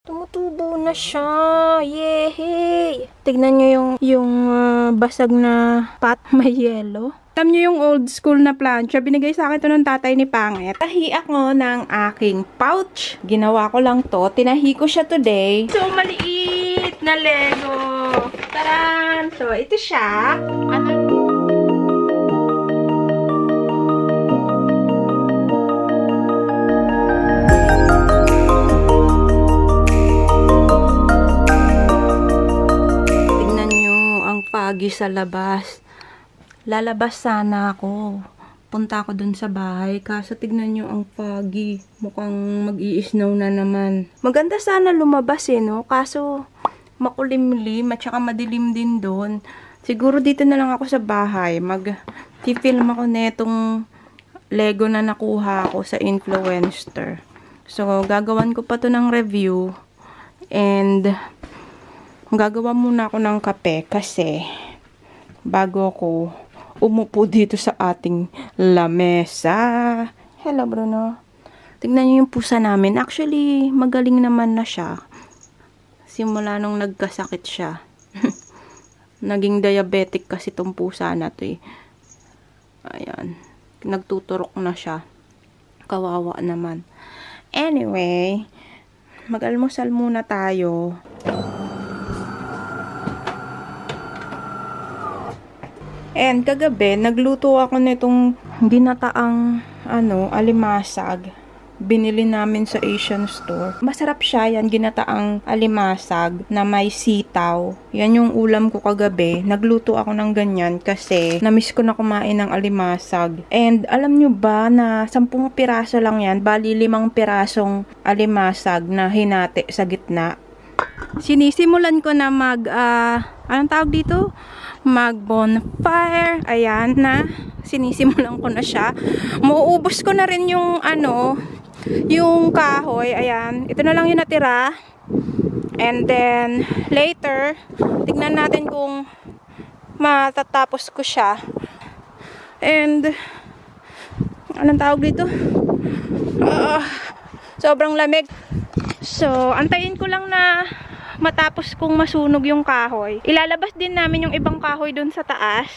Tumutubo na siya. Yay! Tignan nyo yung basag na pot, may yellow. Alam nyo yung old school na plancha, binigay sa akin to ng tatay ni Pangit. Tahi ako ng aking pouch. Ginawa ko lang to. Tinahi ko siya today. So, maliit na Lego. Taran! So, ito siya. Tignan nyo ang pagi sa labas. Lalabas sana ako. Punta ako dun sa bahay. Kaso tignan nyo ang foggy. Mukhang mag-i-snow na naman. Maganda sana lumabas no? Kaso makulimlim at saka madilim din dun. Siguro dito na lang ako sa bahay. Mag-film ako netong Lego na nakuha ko sa Influencer. So, gagawan ko pa to ng review. And gagawa muna ako ng kape kasi bago ako umupo dito sa ating lamesa. Hello, Bruno. Tignan niyo yung pusa namin. Actually, magaling naman na siya. Simula nung nagkasakit siya. Naging diabetic kasi itong pusa na to eh. Ayan. Nagtuturok na siya. Kawawa naman. Anyway, mag-almusal muna tayo. And kagabi, nagluto ako nitong ginataang alimasag. Binili namin sa Asian store. Masarap siya yan, ginataang alimasag na may sitaw. Yan yung ulam ko kagabi. Nagluto ako ng ganyan kasi namiss ko na kumain ng alimasag. And alam nyo ba na 10 piraso lang yan, bali 5 pirasong alimasag na hinati sa gitna. Sinisimulan ko na anong tawag dito? Mag-bonfire. Ayan na. Sinisimulan ko na siya. Mauubos ko na rin yung yung kahoy. Ayan. Ito na lang yung natira. And then, later, tignan natin kung matatapos ko siya. And, anong tawag dito? Sobrang lamig. So, antayin ko lang na matapos kong masunog yung kahoy. Ilalabas din namin yung ibang kahoy dun sa taas.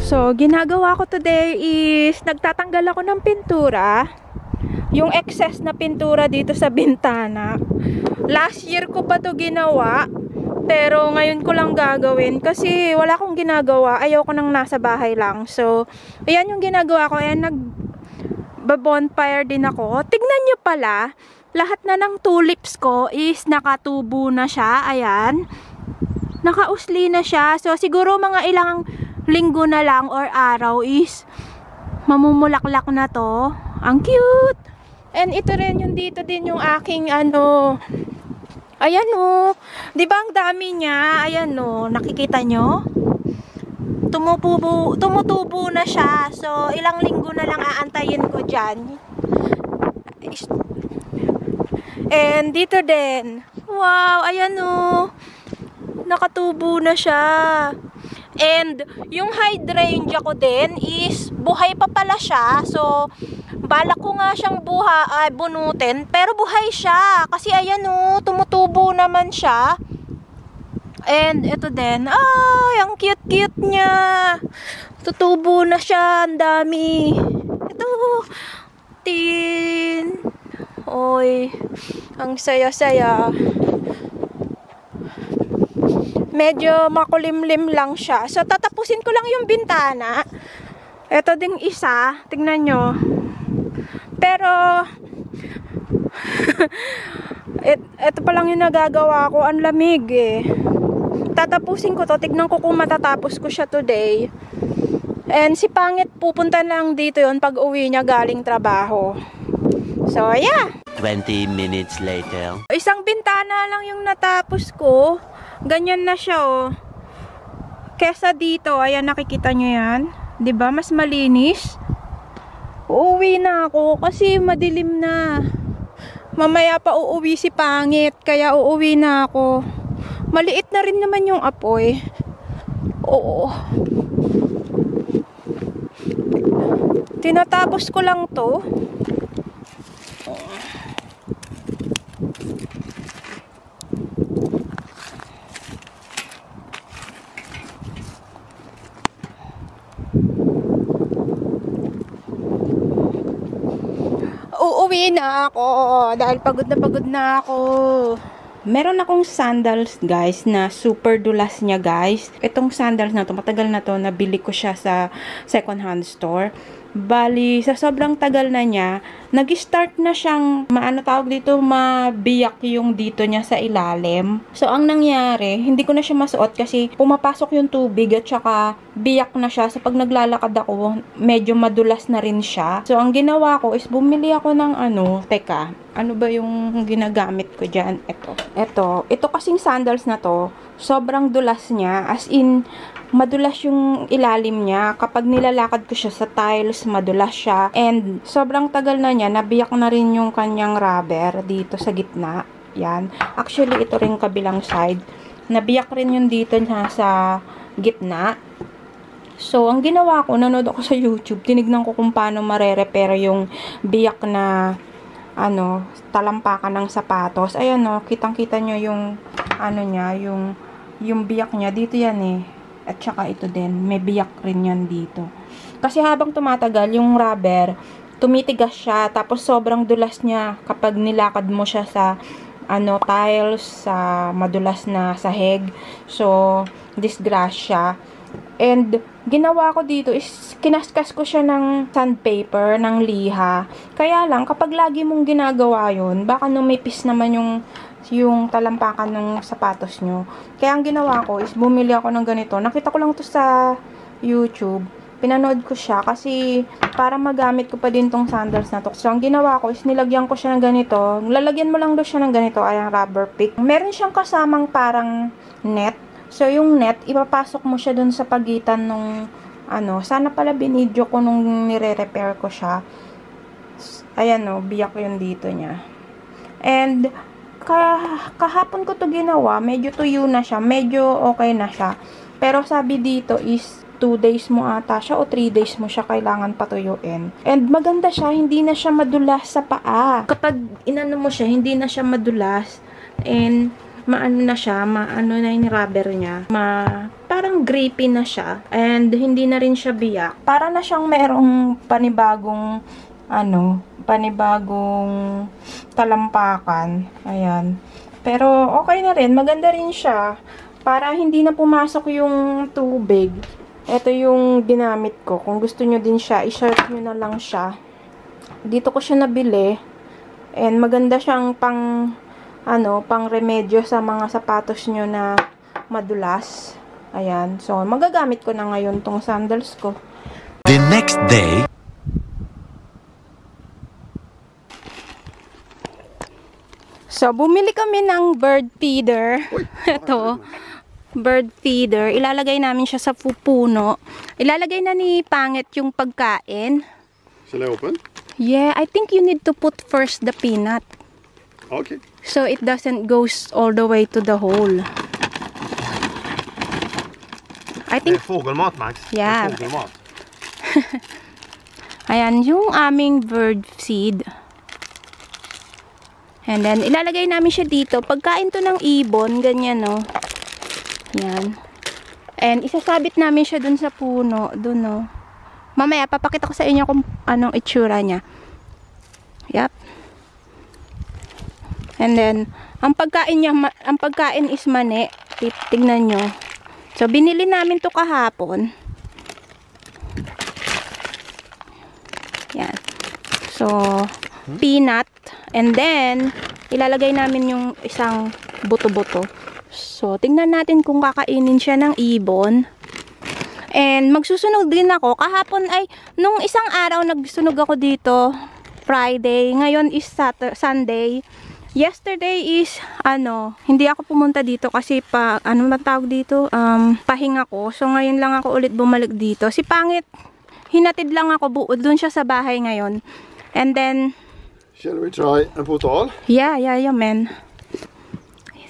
So, ginagawa ko today is nagtatanggal ako ng pintura. Yung excess na pintura dito sa bintana. Last year ko pa to ginawa. Pero ngayon ko lang gagawin. Kasi wala akong ginagawa. Ayaw ko nang nasa bahay lang. So, ayan yung ginagawa ko. Ayan, nag-bonfire din ako. Tignan nyo pala. Lahat na ng tulips ko is nakatubo na siya. Ayan. Nakausli na siya. So, siguro mga ilang linggo na lang or araw is mamumulaklak na to. Ang cute! And ito rin yung dito din yung aking ayan di ba ang dami niya? Ayan nakikita nyo? Tumutubo na siya. So, ilang linggo na lang aantayin ko dyan. And dito din. Wow, ayan nakatubo na siya. And yung hydrangea ko din is buhay pa pala siya. So, balak ko nga siyang bunutin, pero buhay siya. Kasi ayan tumutubo naman siya. And ito din, ang cute-cute niya. Tutubo na siya, ang dami. Ito, oy, ang saya-saya. Medyo makulimlim lang siya. So, tatapusin ko lang yung bintana. Ito ding isa, tingnan nyo. Pero, ito pa lang yung nagagawa ko. Ang lamig eh. Tatapusin ko to. Tignan ko kung matatapos ko siya today. And si Pangit pupunta lang dito yon pag uwi niya galing trabaho. So, yeah. 20 minutes later. Isang bintana lang yung natapos ko. Ganyan na siya Kesa dito, ayan nakikita nyo yan. 'Di ba? Mas malinis. Uuwi na ako kasi madilim na. Mamaya pa uuwi si Pangit, kaya uuwi na ako. Maliit na rin naman yung apoy. Oo. Tinatapos ko lang to. Uuwi na ako dahil pagod na ako. Meron akong sandals guys na super dulas niya guys. Itong sandals na to, matagal na to, nabili ko siya sa second hand store. Bali, sa sobrang tagal na niya, nag-start na siyang, tawag dito, mabiyak yung dito niya sa ilalim. So, ang nangyari, hindi ko na siya masuot kasi pumapasok yung tubig at saka biyak na siya. So, pag naglalakad ako, medyo madulas na rin siya. So, ang ginawa ko is bumili ako ng teka, ano ba yung ginagamit ko dyan? Ito kasing sandals na to, sobrang dulas niya, as in, madulas yung ilalim niya. Kapag nilalakad ko siya sa tiles, madulas siya. And sobrang tagal na niya, nabiyak na rin yung kanyang rubber dito sa gitna. Yan. Actually, ito rin kabilang side. Nabiyak rin yung dito na sa gitna. So, ang ginawa ko, nanood ako sa YouTube, tinignan ko kung paano mare-repair yung biyak na talampakan ng sapatos. Ayan kitang-kita nyo yung niya, yung biyak niya. Dito yan At saka ito din, may biyak rin yan dito. Kasi habang tumatagal, yung rubber, tumitigas siya. Tapos sobrang dulas niya kapag nilakad mo siya sa tiles, sa madulas na sahig. So, disgrasya. And, ginawa ko dito is, kinaskas ko siya ng sandpaper, ng liha. Kaya lang, kapag lagi mong ginagawa yun, baka numipis naman yung talampakan ng sapatos nyo. Kaya ang ginawa ko is bumili ako ng ganito. Nakita ko lang to sa YouTube. Pinanood ko siya kasi para magamit ko pa din tong sandals na to. So ang ginawa ko is nilagyan ko siya ng ganito. Lalagyan mo lang daw siya ng ganito, ay ang rubber pick. Meron siyang kasamang parang net. So yung net, ipapasok mo siya dun sa pagitan nung sana pala binidyo ko nung nire-repair ko siya. Ayan biyak yung dito niya. And kahapon ko to ginawa, medyo tuyo na siya, medyo okay na siya. Pero sabi dito is 2 days mo ata siya o 3 days mo siya kailangan patuyuin. And maganda siya, hindi na siya madulas sa paa. Kapag inano mo siya, hindi na siya madulas. And maano na siya, maano na yung rubber niya. Parang gripey na siya. And hindi na rin siya biyak. Para na siyang merong panibagong talampakan. Ayan. Pero okay na rin, maganda rin siya. Para hindi na pumasok yung tubig. Ito yung ginamit ko. Kung gusto nyo din siya, i-short nyo na lang siya. Dito ko siya nabili. And maganda siyang pang remedyo sa mga sapatos nyo na madulas. Ayan. So, magagamit ko na ngayon tong sandals ko. The next day. So, bumili kami ng bird feeder. Ito. Bird feeder. Ilalagay namin siya sa puno. Ilalagay na ni Pangit yung pagkain. Shall I open? Yeah, I think you need to put first the peanut. Okay. So it doesn't goes all the way to the hole. I think... fågelmat, Max. Yeah. Fågelmat. Ayan, yung aming bird seed. And then, ilalagay namin siya dito. Pagkain to ng ibon, ganyan, Yan. And, isasabit namin siya dun sa puno. Dun, Mamaya, papakita ko sa inyo kung anong itsura niya. Yep. And then, ang pagkain is mani. Tignan nyo. So, binili namin to kahapon. Yan. So, peanut. And then, ilalagay namin yung isang buto-buto. So, tingnan natin kung kakainin siya ng ibon. And, magsusunog din ako. Kahapon ay, nung isang araw, nagsunog ako dito. Friday. Ngayon is Sunday. Yesterday is, hindi ako pumunta dito kasi matawag dito? Pahinga ko. So, ngayon lang ako ulit bumalik dito. Si Pangit, hinatid lang ako doon siya sa bahay ngayon. And then, Shall we try en portal? Yeah, man.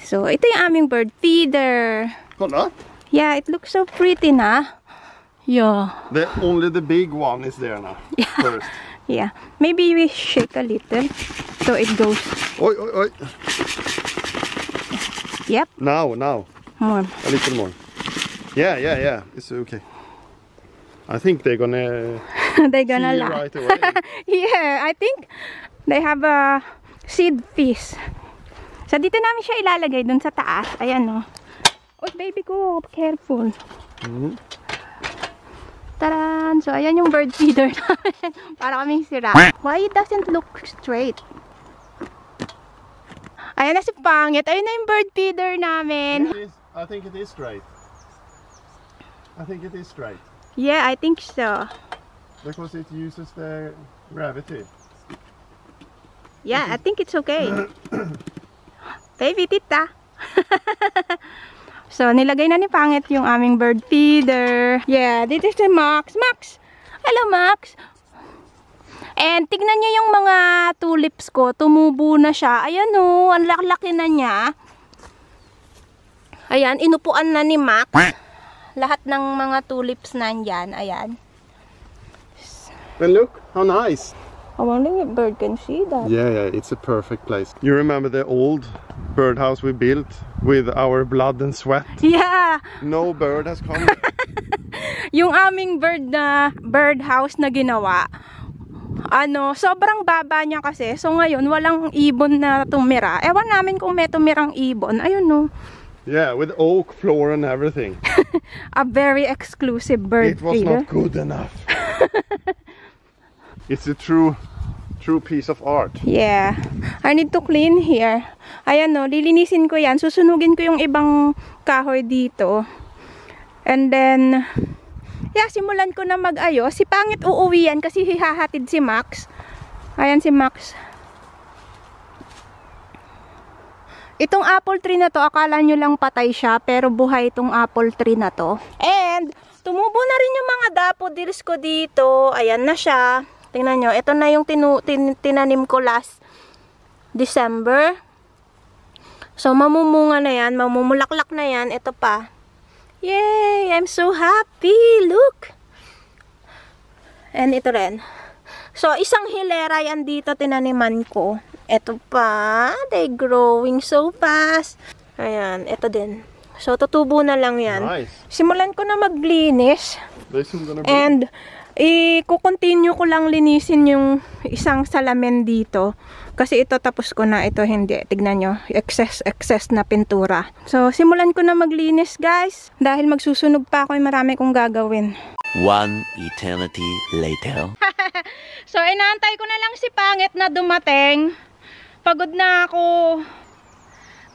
So, ito yung aming bird feeder. Kolla. Yeah, it looks so pretty na. Yeah. Only the big one is there now. Yeah. First. Yeah. Maybe we shake a little so it goes. Oi, oi, oi. Yep. Now. More. A little more. Yeah. It's okay. I think they're gonna They're gonna see laugh. right away. Yeah, I think they have a seed fish. So, dito namin siya ilalagay dun sa taas. Ayan, no. Oh, baby ko, careful. Taran! So, ayan yung bird feeder namin. Para kaming sira. Why it doesn't look straight? Ayan na si Pangit. Ayun na yung bird feeder namin. I think it is straight. Yeah, I think so. Because it uses the gravity. Yeah, I think it's okay. Baby, tita. So, nilagay na ni Pangit yung aming bird feeder. Yeah, dito si Max. Max! Hello, Max! And tignan niyo yung mga tulips ko. Tumubo na siya. Ayan o, ang laki na niya. Ayan, inupuan na ni Max. Lahat ng mga tulips nandyan. Ayan. And look, how nice. I wonder if bird can see that. Yeah, it's a perfect place. You remember the old birdhouse we built with our blood and sweat? Yeah! No bird has come. Yung aming birdhouse na ginawa, sobrang baba niya kasi. So ngayon, walang ibon na tumira. Ewan namin kung may tumirang ibon. Ayun, no. Yeah, with oak floor and everything. A very exclusive bird It was feeder. not good enough. It's a true piece of art. Yeah. I need to clean here. Ayan, no. Lilinisin ko yan. Susunugin ko yung ibang kahoy dito. And then, yeah, simulan ko na mag-ayos. Si Pangit uuwi yan kasi hihahatid si Max. Ayan si Max. Itong apple tree na to, akala nyo lang patay siya, pero buhay itong apple tree na to. And, tumubo na rin yung mga daffodils ko dito. Ayan na siya. Tingnan nyo, ito na yung tinanim ko last December. So, mamumunga na yan, mamumulaklak na yan. Ito pa. Yay! I'm so happy! Look! And ito rin. So, isang hilera yan dito tinaniman ko. Ito pa. They growing so fast. Ayan, ito din. So, tutubo na lang yan. Nice. Simulan ko na maglinis. And And, i-continue ko lang linisin yung isang salamin dito. Kasi ito tapos ko na, ito hindi. Tignan nyo, excess na pintura. So, simulan ko na maglinis, guys. Dahil magsusunog pa ako, marami kong gagawin. One eternity later. So, inaantay ko na lang si Pangit na dumating. Pagod na ako.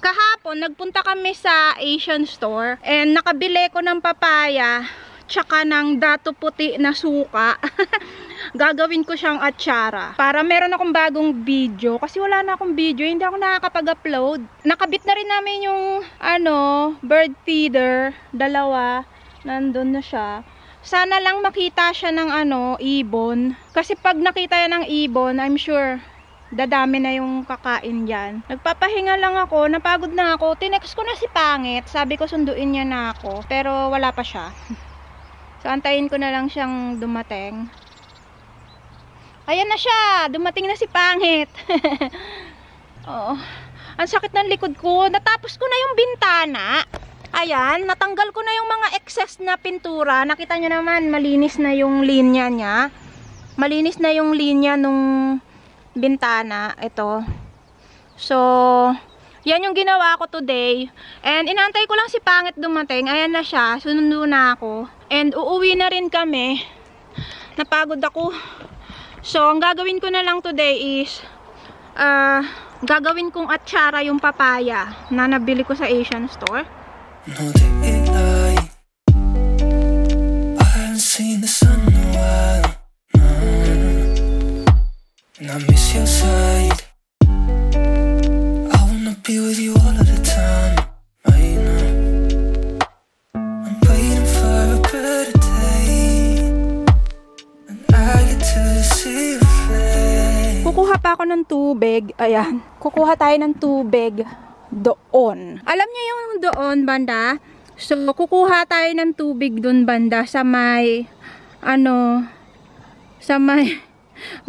Kahapon, nagpunta kami sa Asian store. And nakabili ko ng papaya. Tsaka ng dato puti na suka. Gagawin ko siyang atsara. Para meron akong bagong video. Kasi wala na akong video. Hindi ako nakakapag-upload. Nakabit na rin namin yung bird feeder. Dalawa. Nandun na siya. Sana lang makita siya ng ibon. Kasi pag nakita yan ng ibon, I'm sure dadami na yung kakain dyan. Nagpapahinga lang ako. Napagod na ako. Tinext ko na si Pangit. Sabi ko sunduin niya na ako. Pero wala pa siya. So, antayin ko na lang siyang dumating. Ayan na siya! Dumating na si Pangit. Oo. Ang sakit ng likod ko. Natapos ko na yung bintana. Ayan, natanggal ko na yung mga excess na pintura. Nakita nyo naman, malinis na yung linya niya. Malinis na yung linya nung bintana. Ito. So, yan yung ginawa ko today. And inaantay ko lang si Pangit dumating. Ayan na siya. Sunundo na ako. And uuwi na rin kami. Napagod ako. So, ang gagawin ko na lang today is gagawin kong atsara yung papaya na nabili ko sa Asian store. No daylight. I haven't seen the sun in a while. And I miss your side. I wanna be with you all of the time. Right now I'm waiting for a better day. And I get to see your face. Kukuha pa ako ng tubig. tubig. Ayan. Kukuha tayo ng tubig doon. Alam niyo yung doon, banda? So, kukuha tayo ng tubig doon, banda, sa may,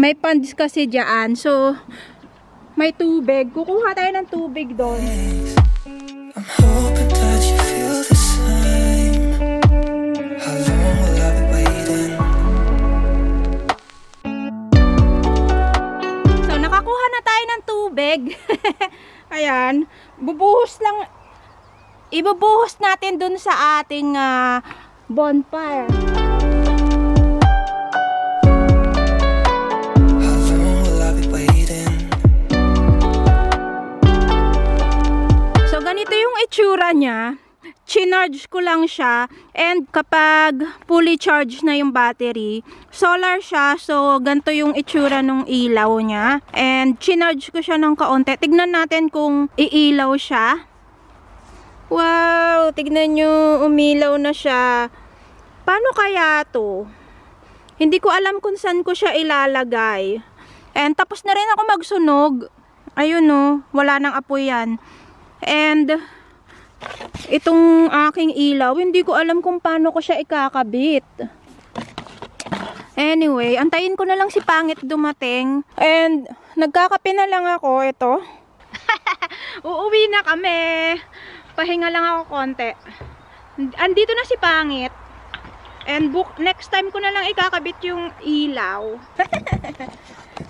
may ponds kasi dyan. So, may tubig. Kukuha tayo ng tubig doon. I'm hoping that you feel the same. How long will I be waiting? So, nakakuha na tayo ng tubig. Ayan. Ibubuhos natin dun sa ating bonfire. How long will I be waiting? So, ganito yung itsura niya. Chinarge ko lang siya. And kapag fully charged na yung battery, solar siya. So, ganito yung itsura ng ilaw niya. And chinarge ko siya ng kaunti. Tignan natin kung iilaw siya. Wow! Tignan nyo, umilaw na siya. Paano kaya to? Hindi ko alam kung saan ko siya ilalagay. And tapos na rin ako magsunog. Ayun no, wala nang apoy yan. And itong aking ilaw, hindi ko alam kung paano ko siya ikakabit. Anyway, antayin ko na lang si Pangit dumating. And nagkakape na lang ako, ito. Uuwi na kami. Pahinga lang ako konti. Andito na si Pangit. And next time ko na lang ikakabit yung ilaw.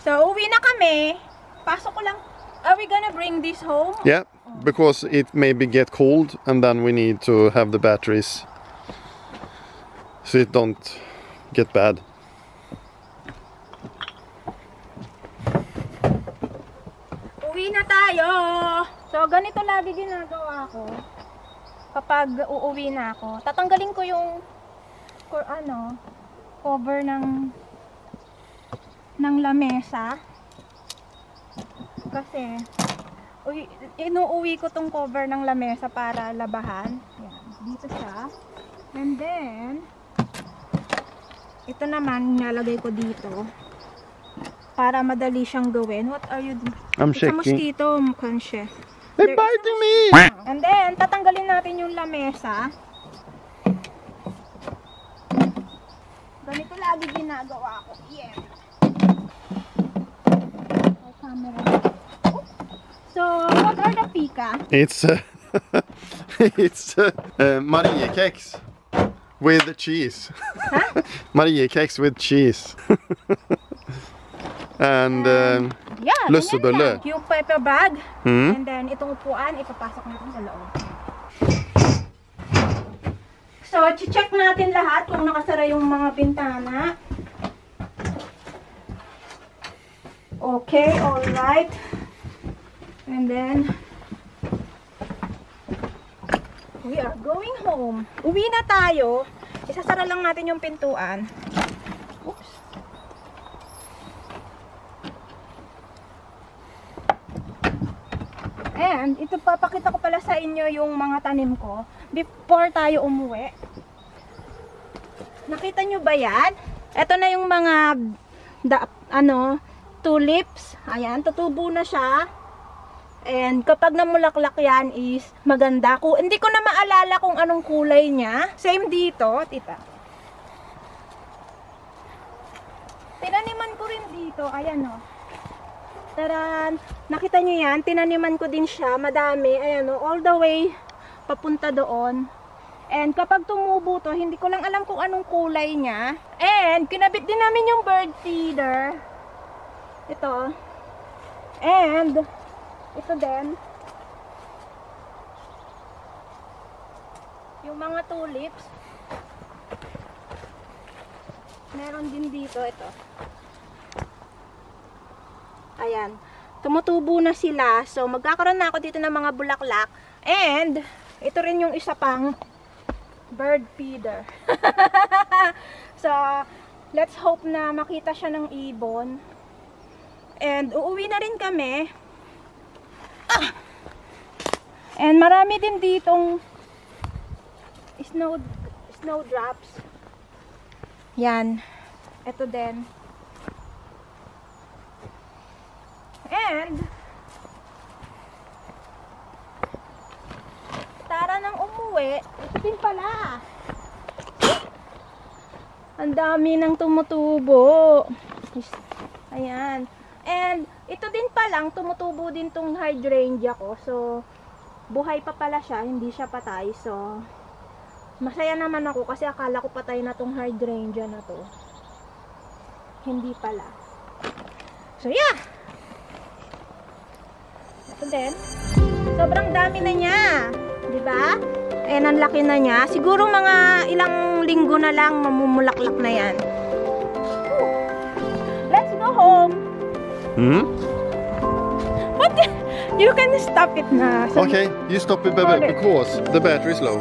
So, uwi na kami. Pasok ko lang. Are we gonna bring this home? Yeah, because it maybe get cold and then we need to have the batteries so it don't get bad. Uwi na tayo. So, ganito lagi ginagawa ko kapag uuwi na ako. Tatanggalin ko yung cover ng lamesa. Kasi inuuwi ko tong cover ng lamesa para labahan. Yan, dito siya. And then ito naman nilalagay ko dito para madali siyang gawin. What are you doing? I'm Sa checking. mosquito, mukhang siya. They're biting me! And then, tatanggalin natin yung lamesa. Ganito lagi ginagawa ko. Yeah. Oh, camera. So, what are the pika? It's Mariekeks with cheese. Huh? Mariekeks with cheese. And Yeah, Lussebulle. ganyan lang. Yung paper bag. Hmm? And then, itong upuan, ipapasok natin sa loob. So, check natin lahat kung nakasara yung mga bintana. Okay, alright. And then, we are going home. Uwi na tayo. Isasara lang natin yung pintuan. Oops. And, ito papakita ko pala sa inyo yung mga tanim ko before tayo umuwi. Nakita nyo ba yan? Ito na yung mga tulips. Ayan, tutubo na siya. And kapag namulaklak yan is maganda. Hindi ko na maalala kung anong kulay niya. Same dito, tita. Tinaniman ko rin dito. Ayan o. Taran! Nakita nyo yan? Tinaniman ko din siya. Madami. Ayan o. All the way papunta doon. And kapag tumubo to, hindi ko lang alam kung anong kulay niya. And kinabit din namin yung bird feeder. Ito. And ito din. Yung mga tulips. Meron din dito. Ito. Ayan. Tumutubo na sila. So, magkakaroon na ako dito ng mga bulaklak. And, ito rin yung isa pang bird feeder. So, let's hope na makita siya ng ibon. And, uuwi na rin kami. And, marami din ditong snowdrops. Yan. Ito din. And tara nang umuwi. Ito din pala. Ang dami nang tumutubo. Ayan. And ito din palang tumutubo din tong hydrangea ko. So buhay pa pala siya, hindi siya patay. So masaya naman ako kasi akala ko patay na tong hydrangea na to. Hindi pala. So yeah. Ito din. Sobrang dami na niya. 'Di ba? Ayan, ang laki na niya. Siguro mga ilang linggo na lang mamumulaklak na yan. Let's go home. What? You can stop it na. Okay, you stop it, baby, because the battery is low.